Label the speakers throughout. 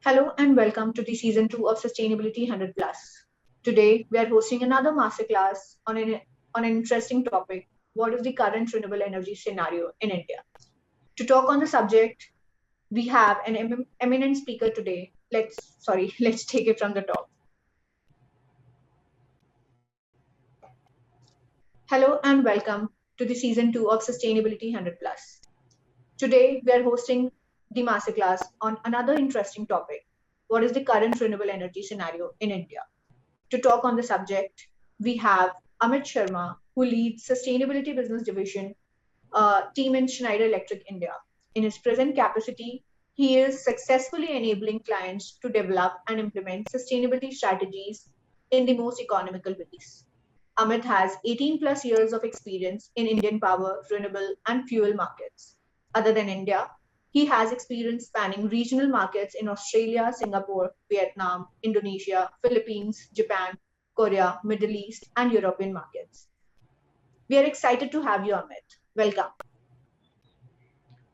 Speaker 1: Hello and welcome to the season 2 of Sustainability 100 Plus. Today we are hosting another masterclass on an interesting topic. What is the current renewable energy scenario in India? To talk on the subject, we have an eminent speaker today. Let's take it from the top. Hello and welcome to the season 2 of Sustainability 100 Plus. Today we are hosting the masterclass on another interesting topic. What is the current renewable energy scenario in India? To talk on the subject, we have Amit Sharma, who leads Sustainability Business Division team in Schneider Electric India. In his present capacity, he is successfully enabling clients to develop and implement sustainability strategies in the most economical ways. Amit has 18 plus years of experience in Indian power, renewable, and fuel markets. Other than India, he has experience spanning regional markets in Australia, Singapore, Vietnam, Indonesia, Philippines, Japan, Korea, Middle East, and European markets. We are excited to have you, Amit. Welcome.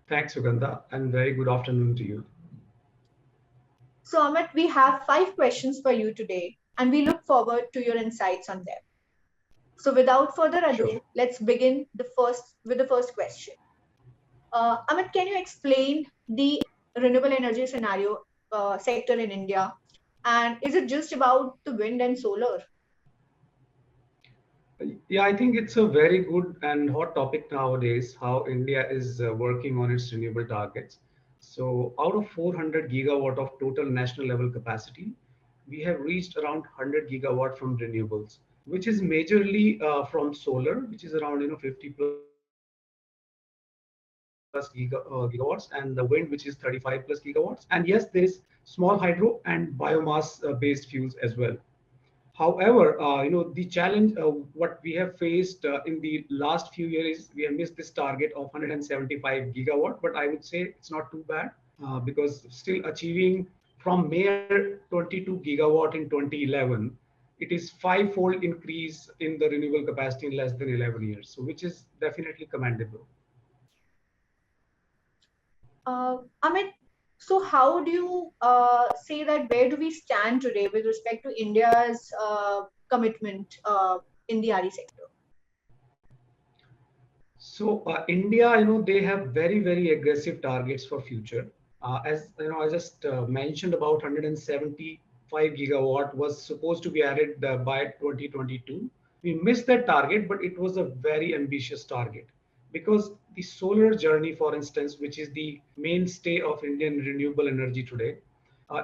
Speaker 2: Thanks, Sugandha, and very good afternoon to you.
Speaker 1: So, Amit, we have 5 questions for you today, and we look forward to your insights on them. So, without further
Speaker 2: Sure.
Speaker 1: ado, let's begin with the first question. Amit, can you explain the renewable energy scenario sector in India? And is it just about the wind and solar?
Speaker 2: Yeah, I think it's a very good and hot topic nowadays, how India is working on its renewable targets. So, out of 400 gigawatt of total national level capacity, we have reached around 100 gigawatt from renewables, which is majorly from solar, which is around 50 plus gigawatts, and the wind, which is 35 plus gigawatts. And yes, there is small hydro and biomass based fuels as well. However, the challenge what we have faced in the last few years, we have missed this target of 175 gigawatt. But I would say it's not too bad because still achieving from mere 22 gigawatt in 2011, it is five-fold increase in the renewable capacity in less than 11 years. So, which is definitely commendable.
Speaker 1: Amit, so how do you say that where do we stand today with respect to India's commitment in the RE sector?
Speaker 2: So India, they have very, very aggressive targets for future. As I just mentioned about 175 gigawatt was supposed to be added by 2022. We missed that target, but it was a very ambitious target because the solar journey, for instance, which is the mainstay of Indian renewable energy today,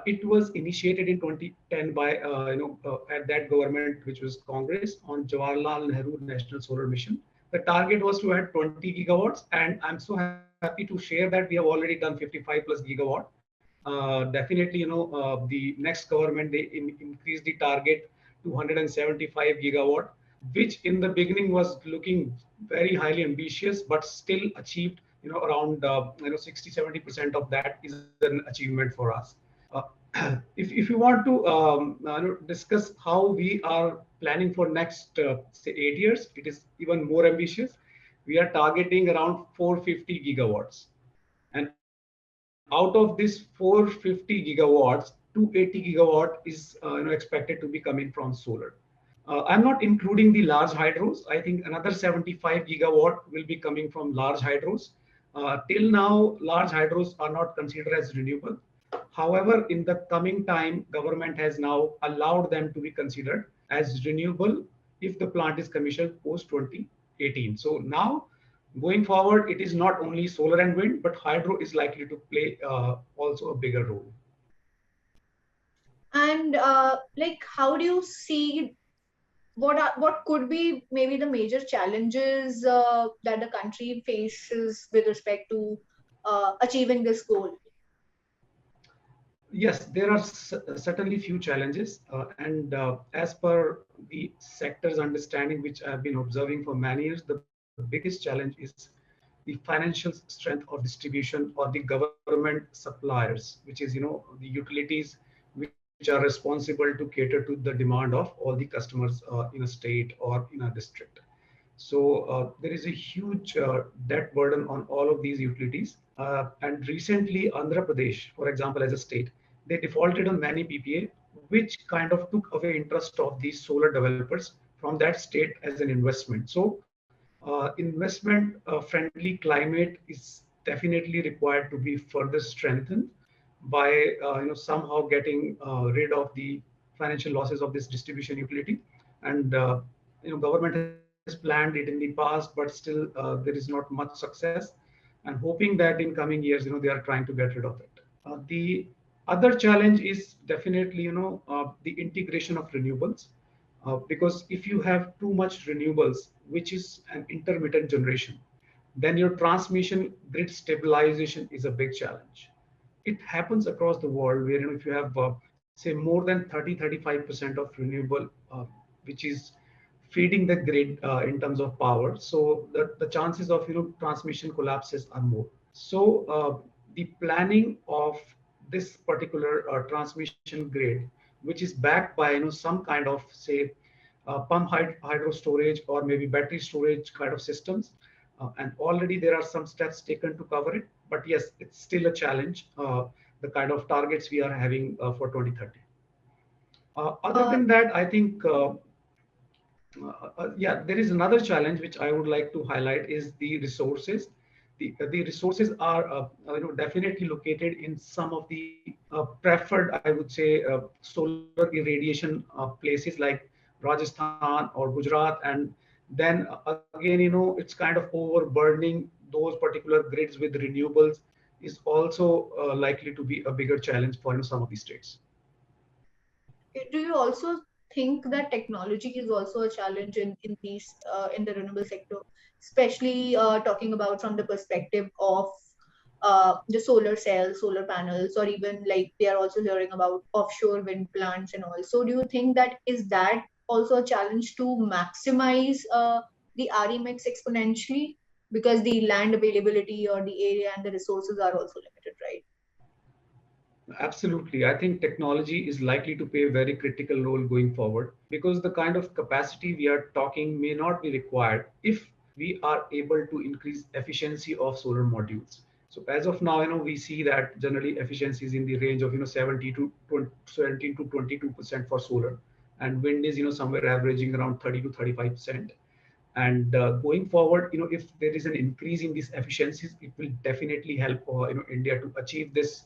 Speaker 2: it was initiated in 2010 by at that government, which was Congress, on Jawaharlal Nehru National Solar Mission. The target was to add 20 gigawatts, and I'm so happy to share that we have already done 55 plus gigawatt. Definitely, the next government they increased the target to 175 gigawatt, which in the beginning was looking very highly ambitious, but still achieved around 60-70% of that is an achievement for us. Uh, if you want to discuss how we are planning for next say 8 years, it is even more ambitious. We are targeting around 450 gigawatts, and out of this 450 gigawatts, 280 gigawatt is expected to be coming from solar. I'm not including the large hydros. I think another 75 gigawatt will be coming from large hydros. Till now, large hydros are not considered as renewable. However, in the coming time, government has now allowed them to be considered as renewable if the plant is commissioned post 2018. So now, going forward, it is not only solar and wind, but hydro is likely to play also a bigger role.
Speaker 1: And how do you see what could be maybe the major challenges that the country faces with respect to achieving this goal?
Speaker 2: Yes, there are certainly few challenges, and as per the sector's understanding, which I've been observing for many years, the biggest challenge is the financial strength of distribution or the government suppliers, which is the utilities which are responsible to cater to the demand of all the customers in a state or in a district. So there is a huge debt burden on all of these utilities. And recently, Andhra Pradesh, for example, as a state, they defaulted on many PPA, which kind of took away interest of these solar developers from that state as an investment. So, investment friendly climate is definitely required to be further strengthened by somehow getting rid of the financial losses of this distribution utility. And government has planned it in the past, but still there is not much success. And hoping that in coming years, they are trying to get rid of it. The other challenge is definitely, the integration of renewables. Because if you have too much renewables, which is an intermittent generation, then your transmission grid stabilization is a big challenge. It happens across the world where, if you have, say, more than 30-35% of renewable, which is feeding the grid in terms of power, so the chances of transmission collapses are more. So the planning of this particular transmission grid, which is backed by some kind of, say, hydro storage or maybe battery storage kind of systems, and already there are some steps taken to cover it. But yes, it's still a challenge. The kind of targets we are having for 2030. Other
Speaker 1: Uh,
Speaker 2: than that, I think yeah, there is another challenge which I would like to highlight is the resources. The resources are definitely located in some of the preferred, I would say, solar irradiation places like Rajasthan or Gujarat, and then again, it's kind of overburdening those particular grids with renewables is also likely to be a bigger challenge for some of these states.
Speaker 1: do you also think that technology is also a challenge in these in the renewable sector, especially talking about from the perspective of the solar cells, solar panels, or even like they are also hearing about offshore wind plants and all. So do you think that is that also a challenge to maximize the RE mix exponentially, because the land availability or the area and the resources are also limited, right?
Speaker 2: Absolutely. I think technology is likely to play a very critical role going forward because the kind of capacity we are talking may not be required if we are able to increase efficiency of solar modules. So as of now, we see that generally efficiency is in the range of 70 to 20, 17 to 22% for solar, and wind is somewhere averaging around 30 to 35%. And going forward, if there is an increase in these efficiencies, it will definitely help India to achieve this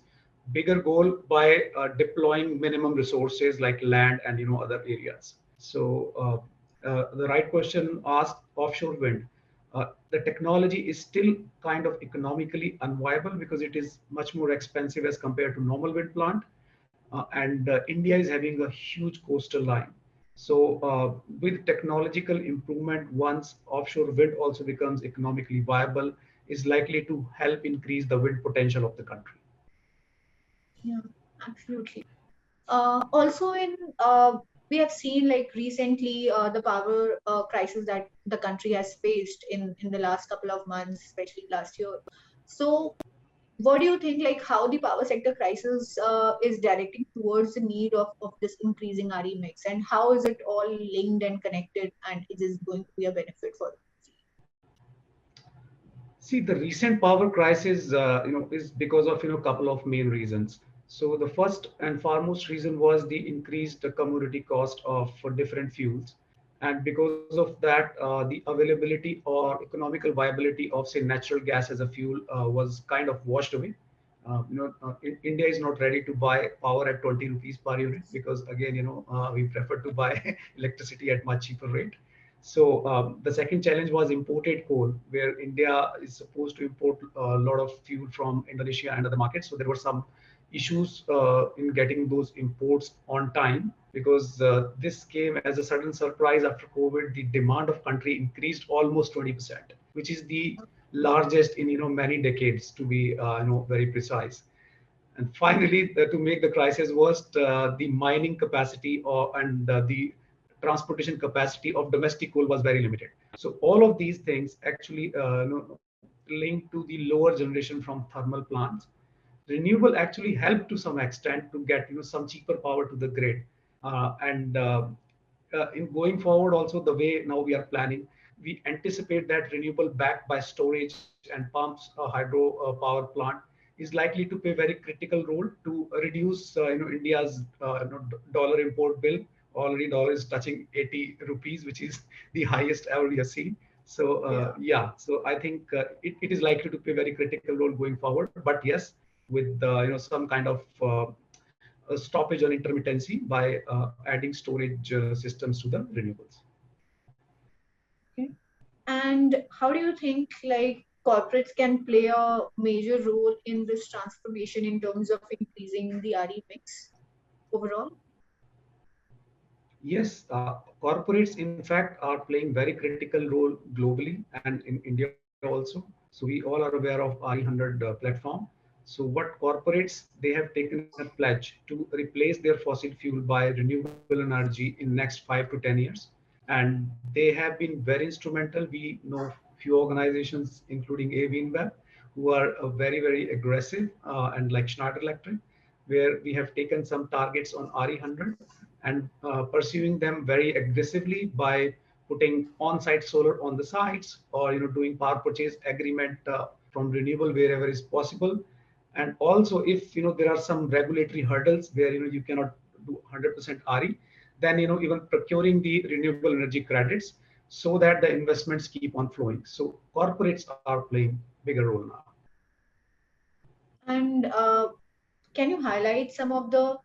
Speaker 2: bigger goal by deploying minimum resources like land and other areas. So the right question asked, offshore wind. The technology is still kind of economically unviable because it is much more expensive as compared to normal wind plant. And India is having a huge coastal line. So with technological improvement, once offshore wind also becomes economically viable, is likely to help increase the wind potential of the country.
Speaker 1: Yeah, absolutely. Also, in we have seen like recently the power crisis that the country has faced in the last couple of months, especially last year. So, what do you think? Like how the power sector crisis is directing towards the need of this increasing RE mix, and how is it all linked and connected, and is this going to be a benefit for?
Speaker 2: See, the recent power crisis, is because of a couple of main reasons. So the first and foremost reason was the increased commodity cost of for different fuels, and because of that, the availability or economical viability of say natural gas as a fuel was kind of washed away. India is not ready to buy power at 20 rupees per unit because again, we prefer to buy electricity at much cheaper rate. So the second challenge was imported coal, where India is supposed to import a lot of fuel from Indonesia and other markets. So there were some issues in getting those imports on time because this came as a sudden surprise after COVID. The demand of country increased almost 20%, which is the largest in many decades, to be very precise. And finally, to make the crisis worse, the mining capacity and the transportation capacity of domestic coal was very limited. So all of these things actually linked to the lower generation from thermal plants. Renewable actually helped to some extent to get some cheaper power to the grid. And in going forward, also the way now we are planning, we anticipate that renewable backed by storage and pumps, a hydro power plant is likely to play a very critical role to reduce India's dollar import bill. Already dollar is touching 80 rupees, which is the highest ever we have seen. So
Speaker 1: Yeah.
Speaker 2: yeah, so I think it is likely to play a very critical role going forward. But yes, with some kind of a stoppage on intermittency by adding storage systems to the renewables.
Speaker 1: Okay. And how do you think like corporates can play a major role in this transformation in terms of increasing the RE mix overall?
Speaker 2: Yes, corporates in fact are playing very critical role globally and in India also. So we all are aware of RE100 platform. So what corporates, they have taken a pledge to replace their fossil fuel by renewable energy in next 5 to 10 years, and they have been very instrumental. We know few organizations, including AVINWeb, who are very aggressive, and like Schneider Electric, where we have taken some targets on RE100 and pursuing them very aggressively by putting on-site solar on the sites, or doing power purchase agreement from renewable wherever is possible. And also, if there are some regulatory hurdles where you cannot do 100% RE, then even procuring the renewable energy credits so that the investments keep on flowing. So corporates are playing bigger role now.
Speaker 1: And can you highlight some of the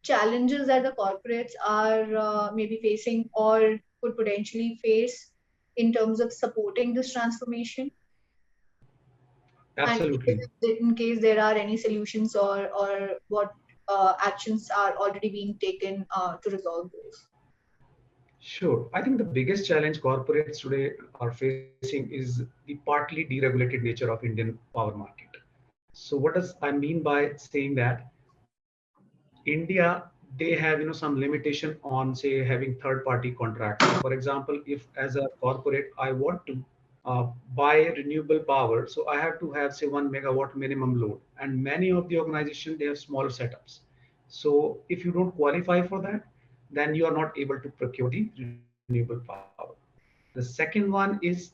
Speaker 1: challenges that the corporates are maybe facing or could potentially face in terms of supporting this transformation? And
Speaker 2: Absolutely.
Speaker 1: in case there are any solutions or what actions are already being taken to resolve those.
Speaker 2: Sure. I think the biggest challenge corporates today are facing is the partly deregulated nature of Indian power market. So what does I mean by saying that? India, they have some limitation on, say, having third-party contracts. For example, if as a corporate I want to buy renewable power, so I have to have, say, 1 megawatt minimum load, and many of the organizations, they have smaller setups. So if you don't qualify for that, then you are not able to procure the renewable power. The second one is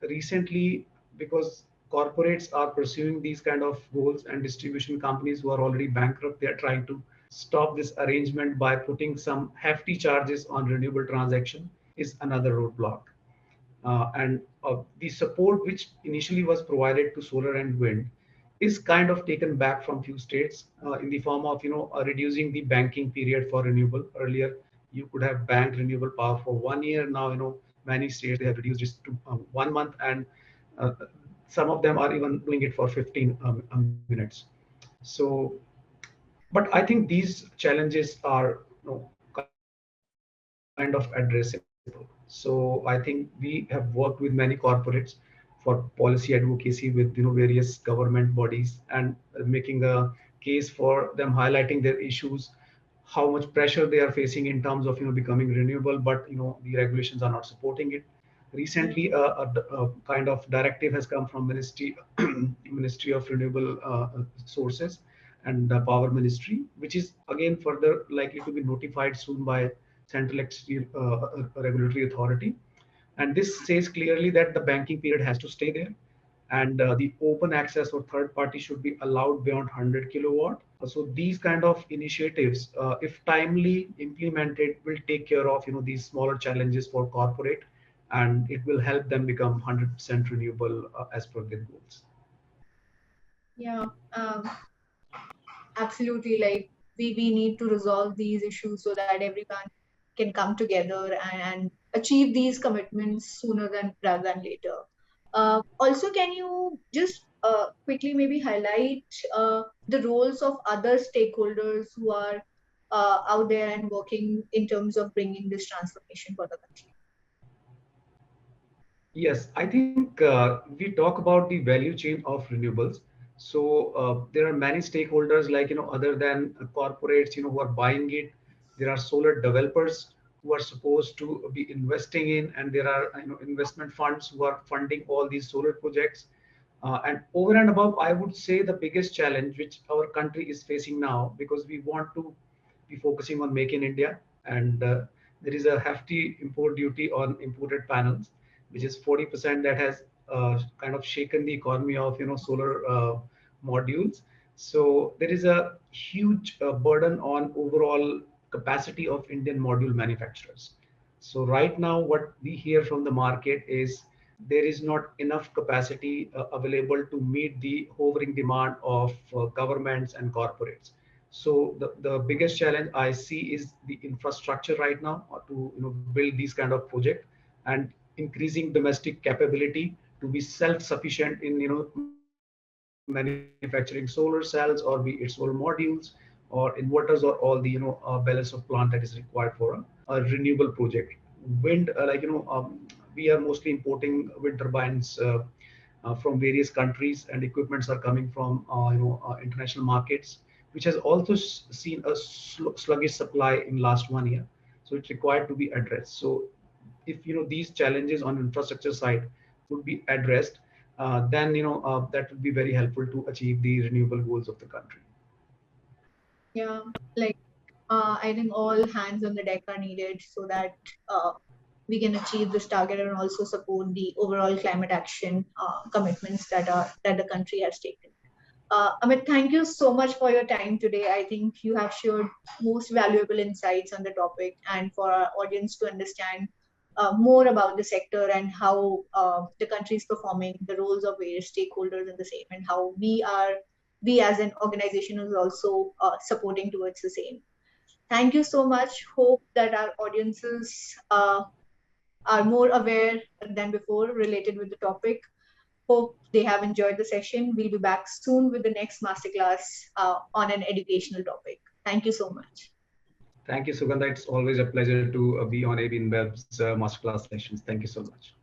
Speaker 2: recently, because corporates are pursuing these kind of goals, and distribution companies who are already bankrupt, they are trying to stop this arrangement by putting some hefty charges on renewable transaction, is another roadblock. And the support which initially was provided to solar and wind is kind of taken back from few states, in the form of reducing the banking period for renewable. Earlier you could have banked renewable power for 1 year. Now many states, they have reduced it to 1 month, and uh, some of them are even doing it for 15 minutes. So, but I think these challenges are kind of addressable. So I think we have worked with many corporates for policy advocacy with various government bodies, and making a case for them, highlighting their issues, how much pressure they are facing in terms of becoming renewable, but the regulations are not supporting it. Recently, a kind of directive has come from Ministry Ministry of Renewable Sources and Power Ministry, which is again further likely to be notified soon by Central Regulatory Authority. And this says clearly that the banking period has to stay there, and the open access or third party should be allowed beyond 100 kilowatt. So these kind of initiatives, if timely implemented, will take care of these smaller challenges for corporate, and it will help them become 100% renewable as per their goals.
Speaker 1: Yeah, absolutely. Like we need to resolve these issues so that everyone can come together and achieve these commitments sooner than rather than later. Also, can you just quickly maybe highlight the roles of other stakeholders who are out there and working in terms of bringing this transformation for the country?
Speaker 2: Yes, I think we talk about the value chain of renewables. So there are many stakeholders, like other than corporates, who are buying it. There are solar developers who are supposed to be investing in, and there are investment funds who are funding all these solar projects. And over and above, I would say the biggest challenge which our country is facing now, because we want to be focusing on Make in India, and there is a hefty import duty on imported panels, which is 40%, that has kind of shaken the economy of solar modules. So there is a huge burden on overall capacity of Indian module manufacturers. So right now, what we hear from the market is there is not enough capacity available to meet the hovering demand of governments and corporates. So the biggest challenge I see is the infrastructure right now to build these kind of project, and increasing domestic capability to be self-sufficient in manufacturing solar cells, or be it solar modules or inverters, or all the balance of plant that is required for a renewable project. Wind, we are mostly importing wind turbines from various countries, and equipments are coming from international markets, which has also seen a sluggish supply in last 1 year. So it's required to be addressed. So if these challenges on infrastructure side would be addressed, then that would be very helpful to achieve the renewable goals of the country.
Speaker 1: Yeah, like I think all hands on the deck are needed so that uh, we can achieve this target and also support the overall climate action commitments that the country has taken. Amit, thank you so much for your time today. I think you have shared most valuable insights on the topic, and for our audience to understand more about the sector and how the country is performing, the roles of various stakeholders in the same, and how we as an organization is also supporting towards the same. Thank you so much. Hope that our audiences are more aware than before related with the topic. Hope they have enjoyed the session. We'll be back soon with the next masterclass on an educational topic. Thank you so much.
Speaker 2: Thank you, Sugandha. It's always a pleasure to be on AB InBev's masterclass sessions. Thank you so much.